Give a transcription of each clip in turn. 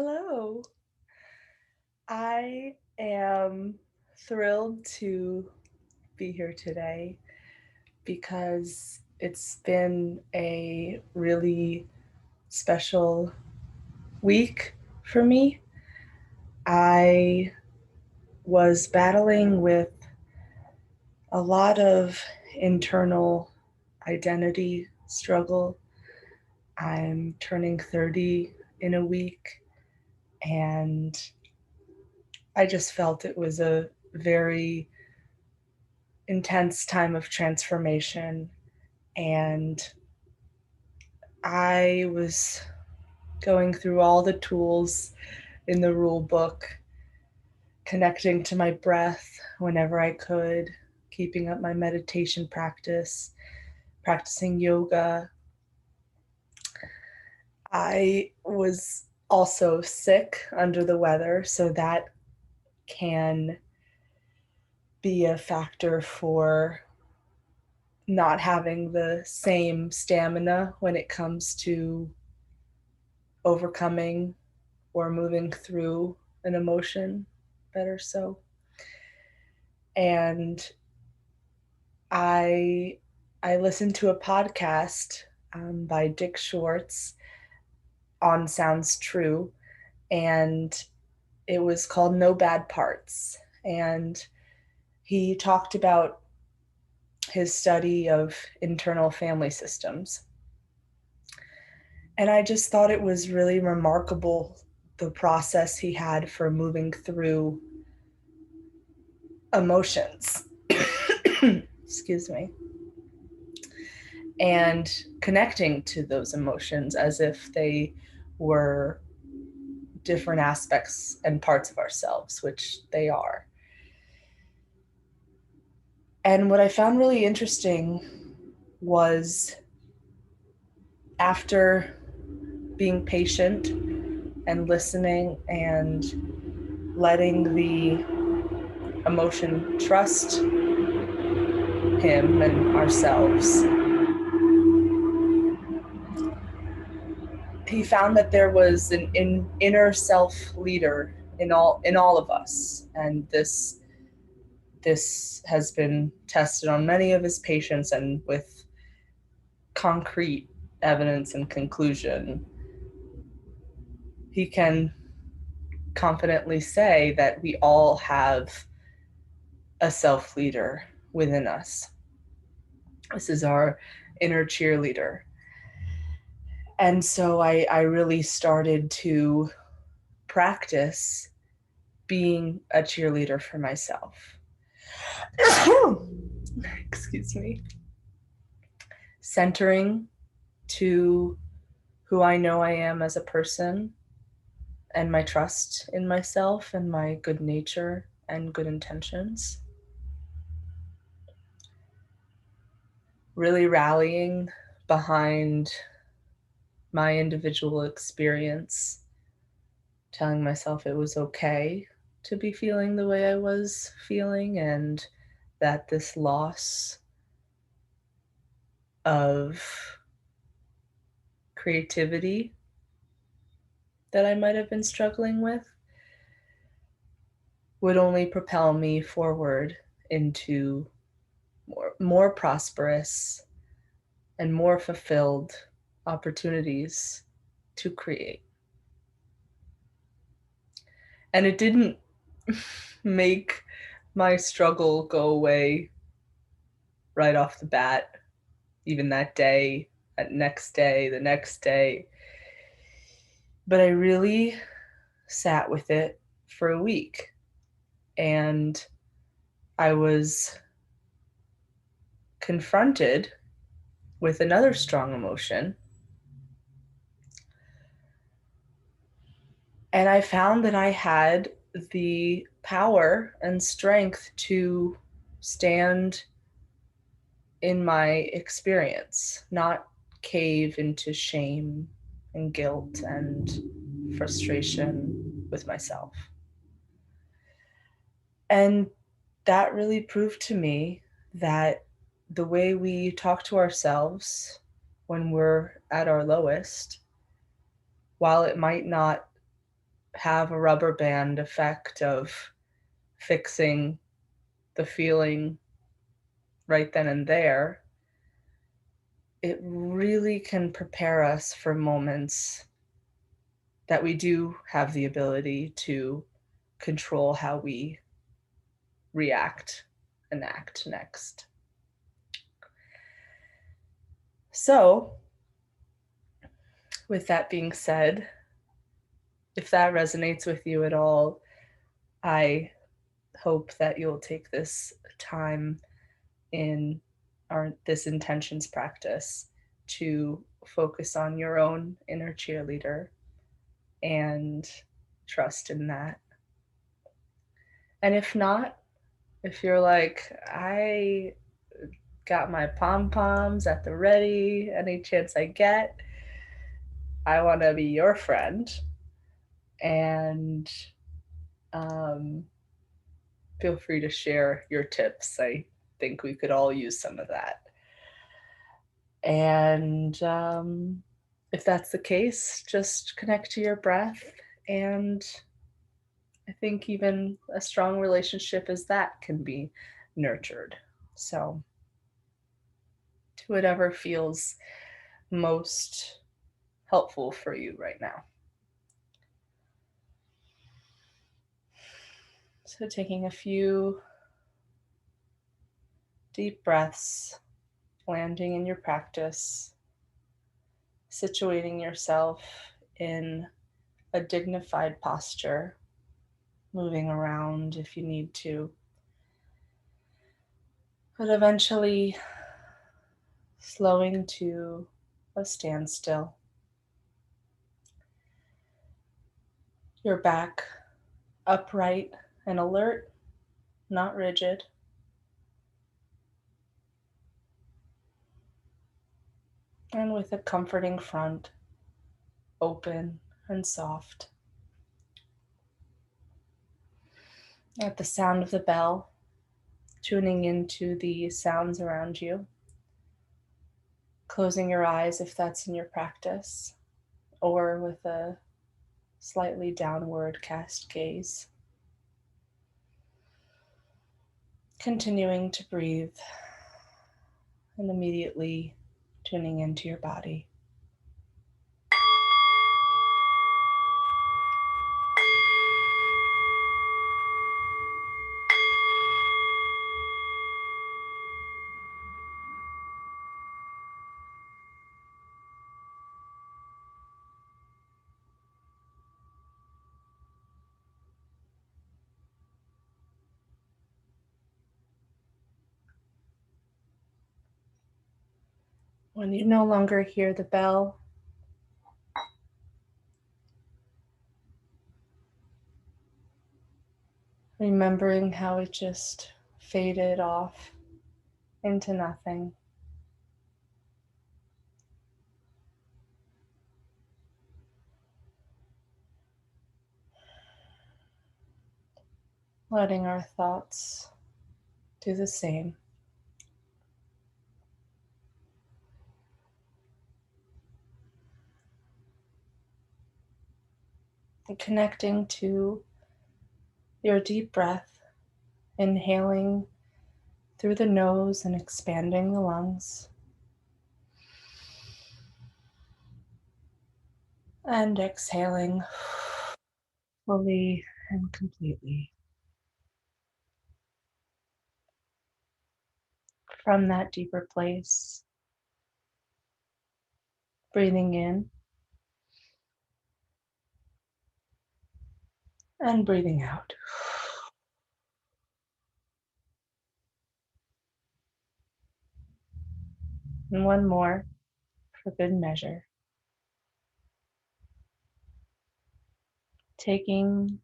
Hello. I am thrilled to be here today because it's been a really special week for me. I was battling with a lot of internal identity struggle. I'm turning 30 in a week, and I just felt it was a very intense time of transformation. And I was going through all the tools in the rule book, connecting to my breath whenever I could, keeping up my meditation practice, practicing yoga. I was also sick, under the weather, so that can be a factor for not having the same stamina when it comes to overcoming or moving through an emotion better so. And I I listened to a podcast by Dick Schwartz on Sounds True, and it was called No Bad Parts. And he talked about his study of internal family systems. And I just thought it was really remarkable the process he had for moving through emotions. Excuse me. And connecting to those emotions as if they were different aspects and parts of ourselves, which they are. And what I found really interesting was, after being patient and listening and letting the emotion trust him and ourselves, he found that there was an inner self leader in all of us, and this has been tested on many of his patients, and with concrete evidence and conclusion, he can confidently say that we all have a self leader within us. This is our inner cheerleader. And so I really started to practice being a cheerleader for myself. Excuse me. Centering to who I know I am as a person, and my trust in myself and my good nature and good intentions. Really rallying behind my individual experience, telling myself it was okay to be feeling the way I was feeling, and that this loss of creativity that I might have been struggling with would only propel me forward into more prosperous and more fulfilled opportunities to create. And it didn't make my struggle go away right off the bat, even that day, that next day, the next day. But I really sat with it for a week, and I was confronted with another strong emotion. And I found that I had the power and strength to stand in my experience, not cave into shame and guilt and frustration with myself. And that really proved to me that the way we talk to ourselves when we're at our lowest, while it might not have a rubber band effect of fixing the feeling right then and there, it really can prepare us for moments that we do have the ability to control how we react and act next. So, with that being said, if that resonates with you at all, I hope that you'll take this time in this intentions practice to focus on your own inner cheerleader and trust in that. And if not, if you're like, I got my pom poms at the ready any chance I get, I want to be your friend. And um, feel free to share your tips. I think we could all use some of that. And if that's the case, just connect to your breath. And I think even a strong relationship as that can be nurtured. So, to whatever feels most helpful for you right now. So, taking a few deep breaths, landing in your practice, situating yourself in a dignified posture, moving around if you need to, but eventually slowing to a standstill. Your back upright and alert, not rigid. And with a comforting front, open and soft. At the sound of the bell, tuning into the sounds around you, closing your eyes if that's in your practice, or with a slightly downward cast gaze. Continuing to breathe and immediately tuning into your body. When you no longer hear the bell, remembering how it just faded off into nothing. Letting our thoughts do the same. And connecting to your deep breath, inhaling through the nose and expanding the lungs. And exhaling fully and completely. From that deeper place, breathing in and breathing out. And one more for good measure. Taking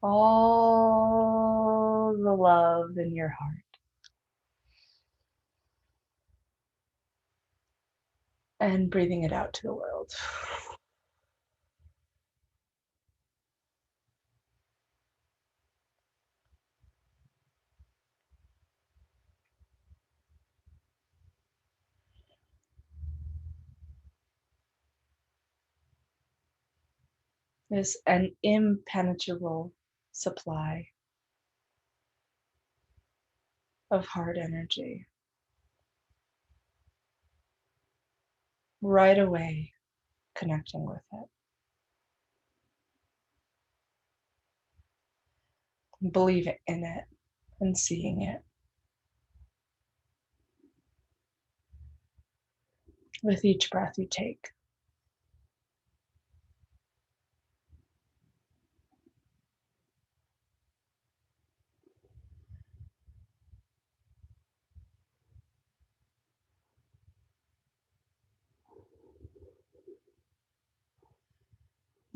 all the love in your heart and breathing it out to the world. is an impenetrable supply of heart energy. Right away, connecting with it, believing in it, and seeing it. With each breath you take.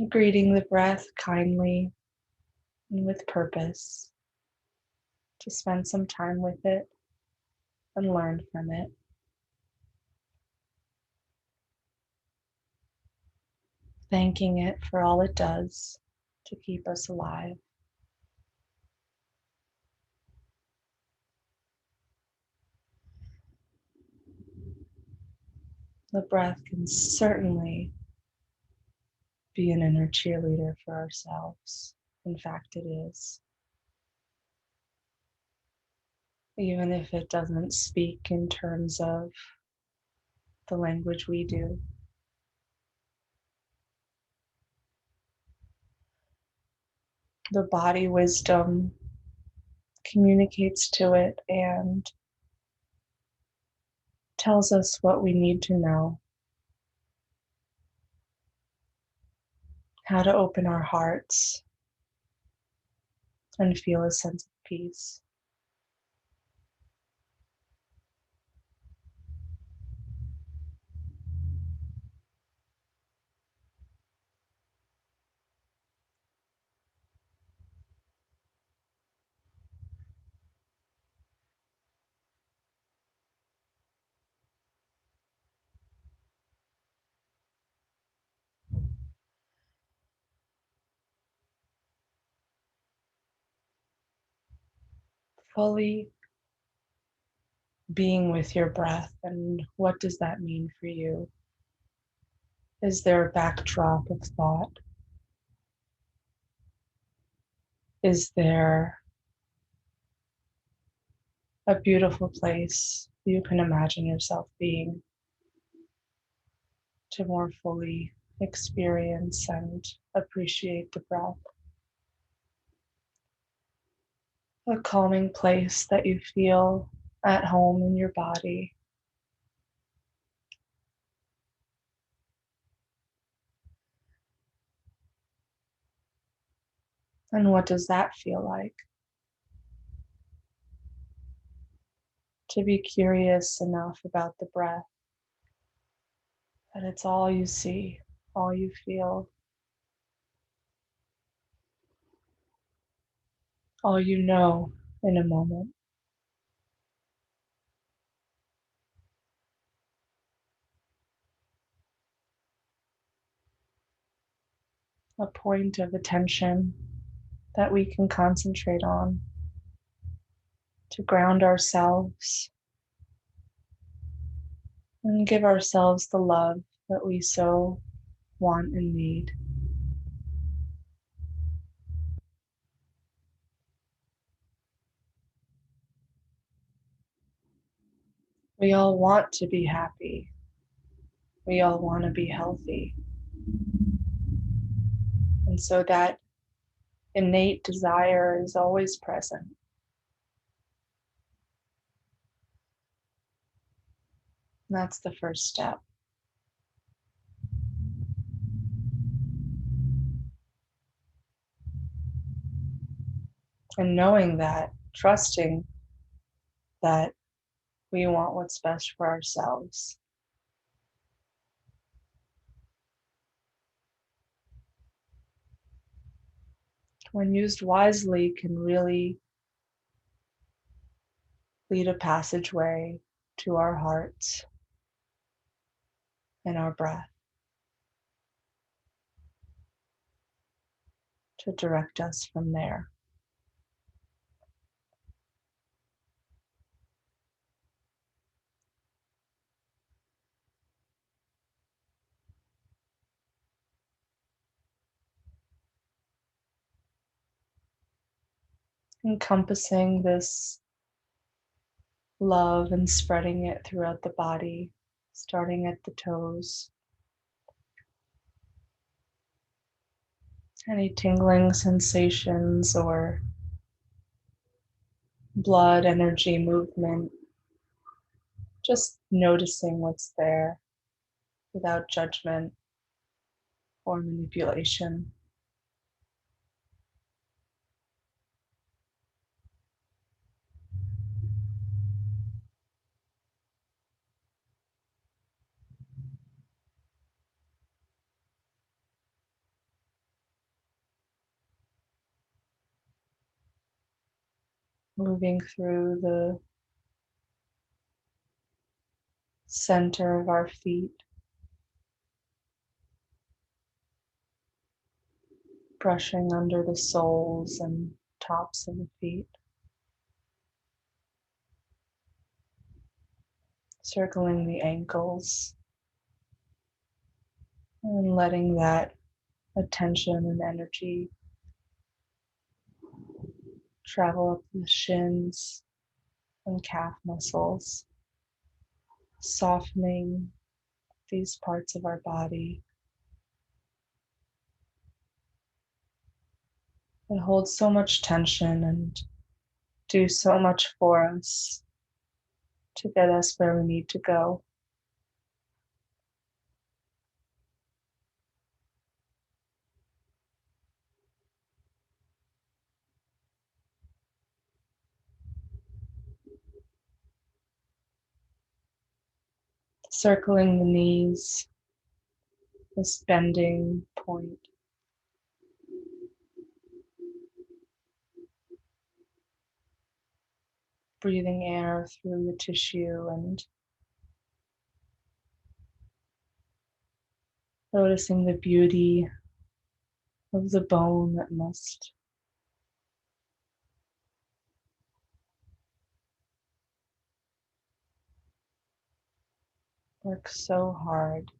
Greeting the breath kindly and with purpose, to spend some time with it and learn from it. Thanking it for all it does to keep us alive. The breath can certainly be an inner cheerleader for ourselves. In fact, it is. Even if it doesn't speak in terms of the language we do. The body wisdom communicates to it and tells us what we need to know, how to open our hearts and feel a sense of peace. Fully being with your breath, and what does that mean for you? Is there a backdrop of thought? Is there a beautiful place you can imagine yourself being to more fully experience and appreciate the breath? A calming place that you feel at home in your body. And what does that feel like? To be curious enough about the breath that it's all you see, all you feel, all you know in a moment. A point of attention that we can concentrate on to ground ourselves and give ourselves the love that we so want and need. We all want to be happy. We all want to be healthy. And so that innate desire is always present. And that's the first step. And knowing that, trusting that we want what's best for ourselves. When used wisely, can really lead a passageway to our hearts and our breath to direct us from there. encompassing this love and spreading it throughout the body, starting at the toes. Any tingling sensations or blood energy movement, just noticing what's there without judgment or manipulation. Moving through the center of our feet, brushing under the soles and tops of the feet, circling the ankles, and letting that attention and energy travel up the shins and calf muscles, softening these parts of our body that hold so much tension and do so much for us to get us where we need to go. Circling the knees, this bending point. Breathing air through the tissue and noticing the beauty of the bone that must work so hard.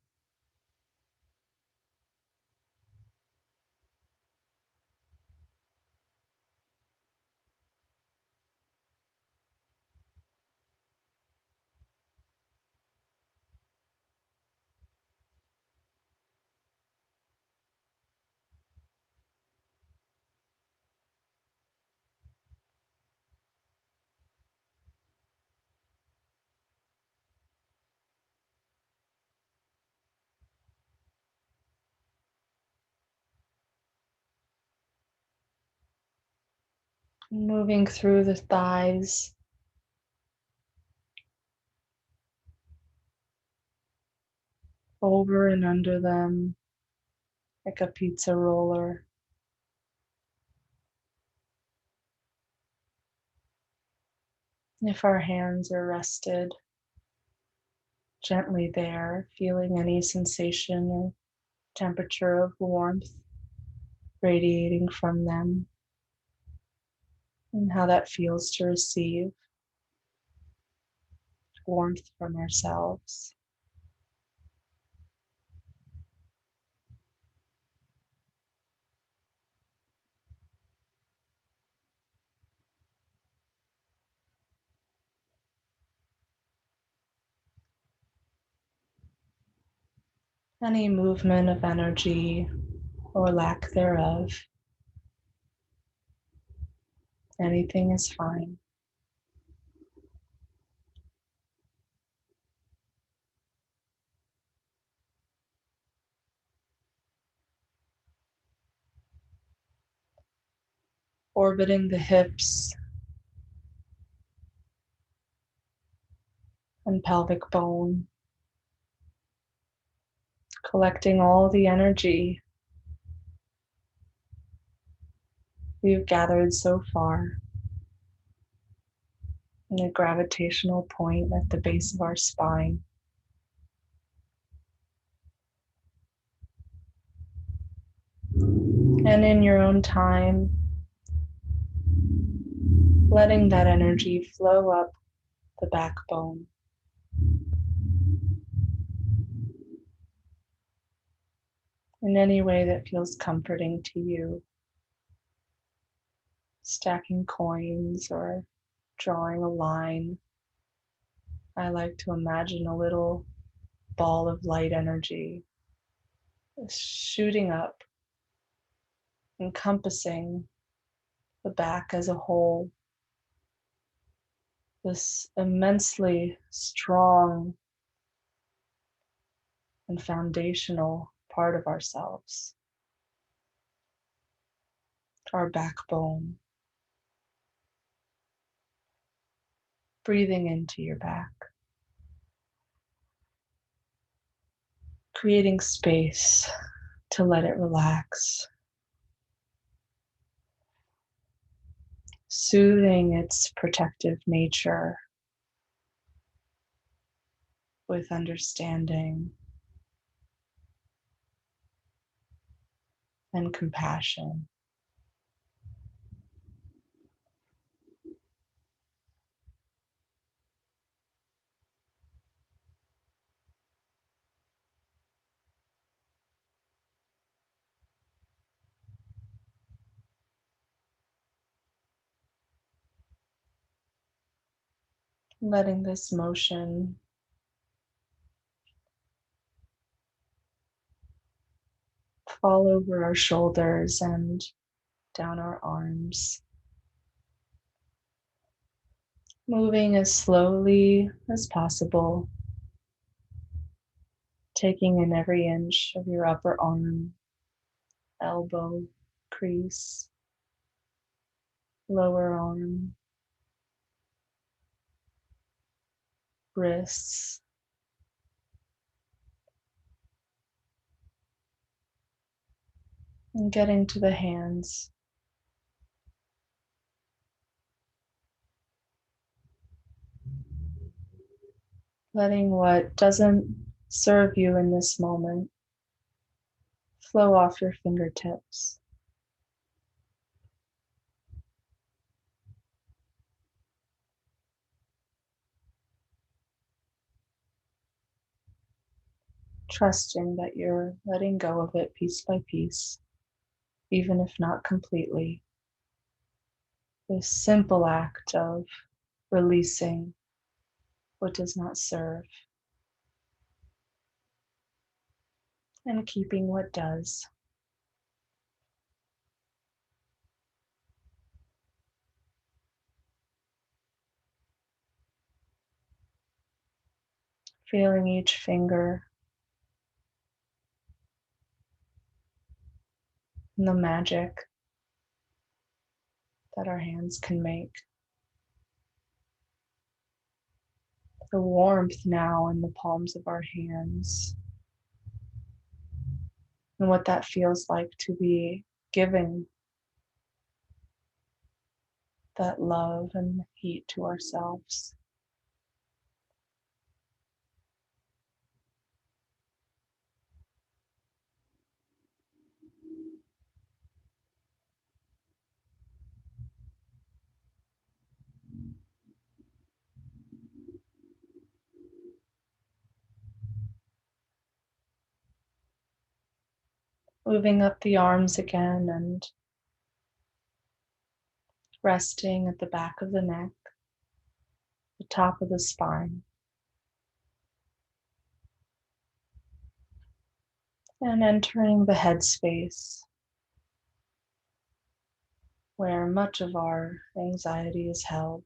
Moving through the thighs, over and under them, like a pizza roller. If our hands are rested gently there, feeling any sensation or temperature of warmth radiating from them, and how that feels to receive warmth from ourselves. Any movement of energy or lack thereof, anything is fine. Orbiting the hips and pelvic bone, collecting all the energy we've gathered so far in a gravitational point at the base of our spine. And in your own time, letting that energy flow up the backbone. In any way that feels comforting to you. stacking coins or drawing a line. I like to imagine a little ball of light energy shooting up, encompassing the back as a whole, this immensely strong and foundational part of ourselves, our backbone. Breathing into your back, creating space to let it relax, soothing its protective nature with understanding and compassion. Letting this motion fall over our shoulders and down our arms, moving as slowly as possible, taking in every inch of your upper arm, elbow, crease, lower arm, wrists, and getting to the hands. Letting what doesn't serve you in this moment flow off your fingertips. Trusting that you're letting go of it piece by piece, even if not completely. This simple act of releasing what does not serve and keeping what does. Feeling each finger and the magic that our hands can make. The warmth now in the palms of our hands, and what that feels like to be giving that love and heat to ourselves. Moving up the arms again and resting at the back of the neck, the top of the spine, and entering the head space where much of our anxiety is held,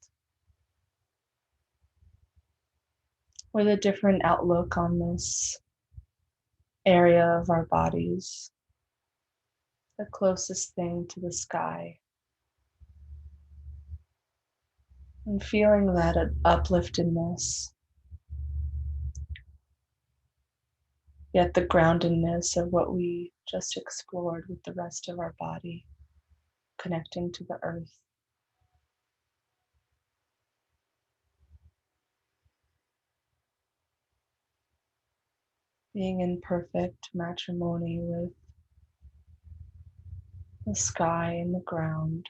with a different outlook on this area of our bodies, the closest thing to the sky, and feeling that upliftedness, yet the groundedness of what we just explored with the rest of our body, connecting to the earth. Being in perfect matrimony with the sky and the ground.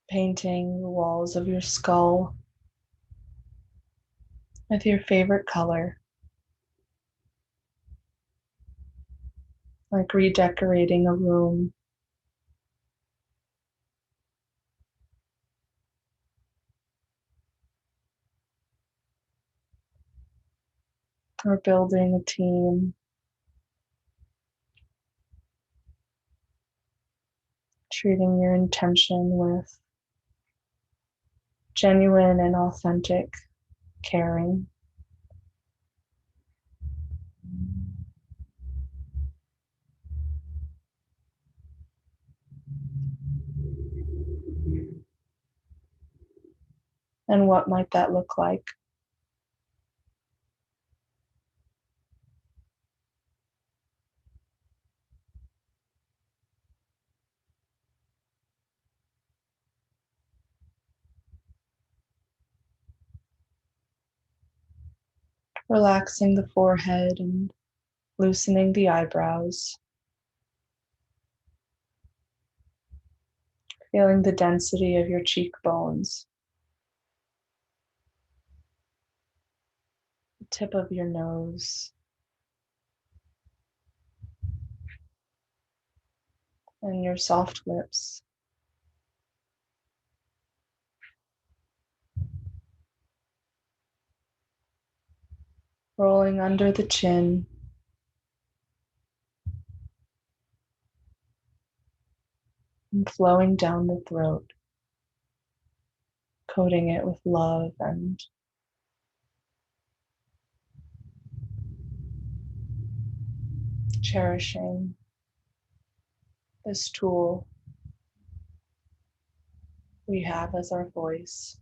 painting the walls of your skull with your favorite color, like redecorating a room or building a team, treating your intention with genuine and authentic caring. And what might that look like? Relaxing the forehead and loosening the eyebrows, feeling the density of your cheekbones, the tip of your nose, and your soft lips. Rolling under the chin, and flowing down the throat, coating it with love and cherishing this tool we have as our voice.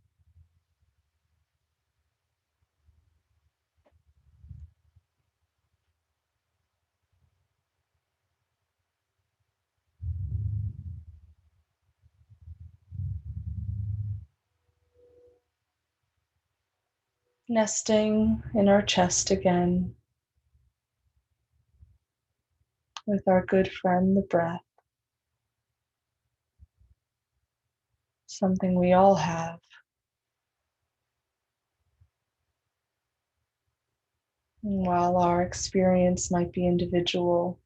Nesting in our chest again with our good friend, the breath, something we all have. And while our experience might be individual,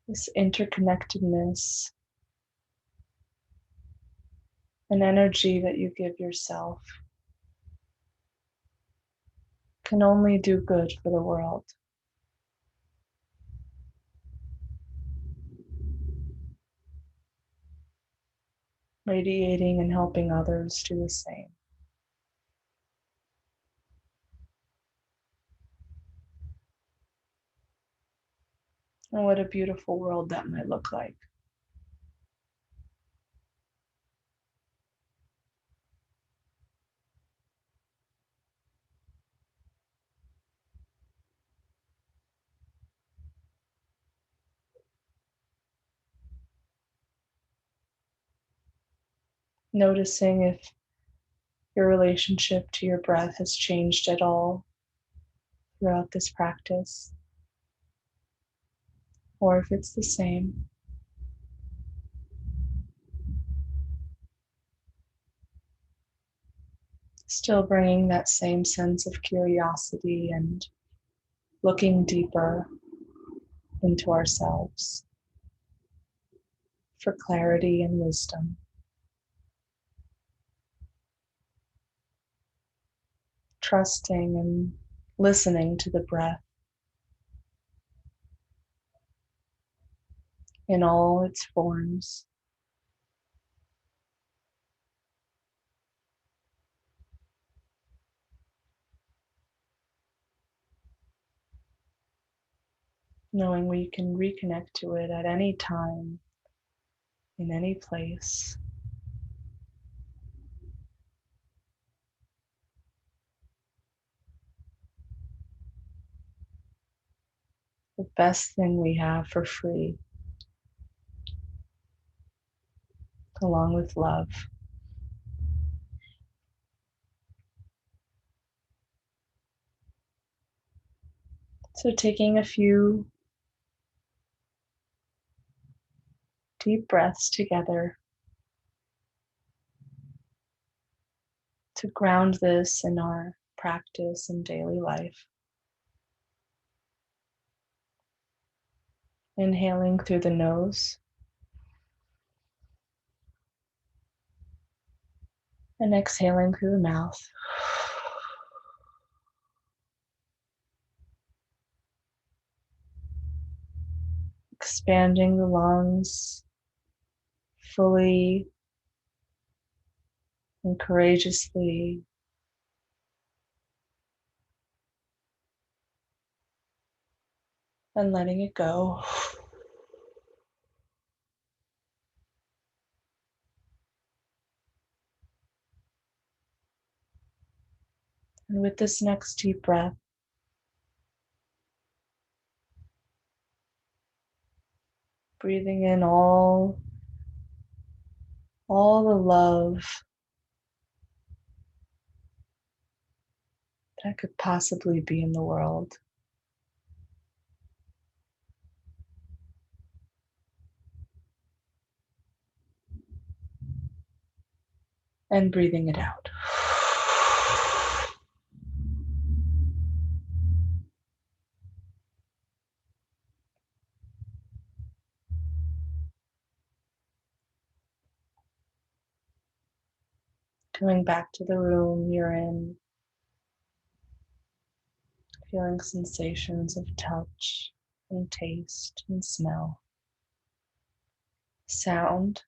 this interconnectedness, an energy that you give yourself, can only do good for the world. Radiating and helping others do the same. And what a beautiful world that might look like. Noticing if your relationship to your breath has changed at all throughout this practice, or if it's the same. Still bringing that same sense of curiosity and looking deeper into ourselves for clarity and wisdom. Trusting and listening to the breath in all its forms. Knowing we can reconnect to it at any time, in any place. The best thing we have for free, along with love. So taking a few deep breaths together, to ground this in our practice and daily life. Inhaling through the nose and exhaling through the mouth. Expanding the lungs fully and courageously. And letting it go. And with this next deep breath, breathing in all the love that could possibly be in the world. And breathing it out. Coming back to the room you're in, feeling sensations of touch and taste and smell, sound,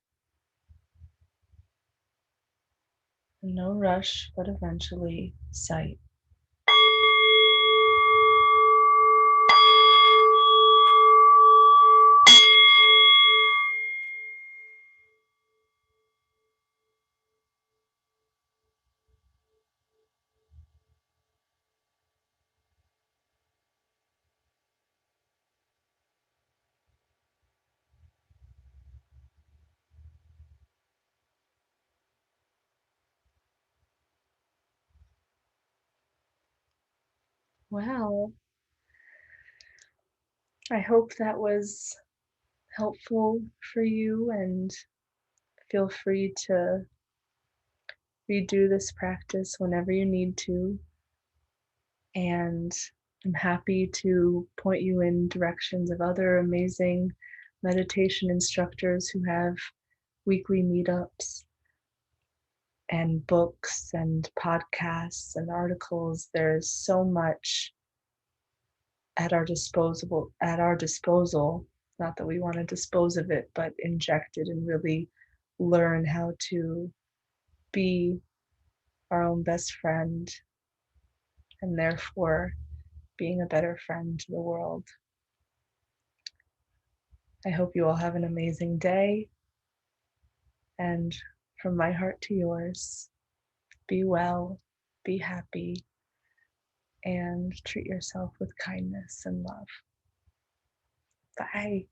and no rush, but eventually sight. Wow. I hope that was helpful for you, and feel free to redo this practice whenever you need to. And I'm happy to point you in directions of other amazing meditation instructors who have weekly meetups and books and podcasts and articles. There's so much at our disposal, not that we want to dispose of it, but inject it and really learn how to be our own best friend, and therefore being a better friend to the world. I hope you all have an amazing day, and from my heart to yours, be well, be happy, and treat yourself with kindness and love. Bye.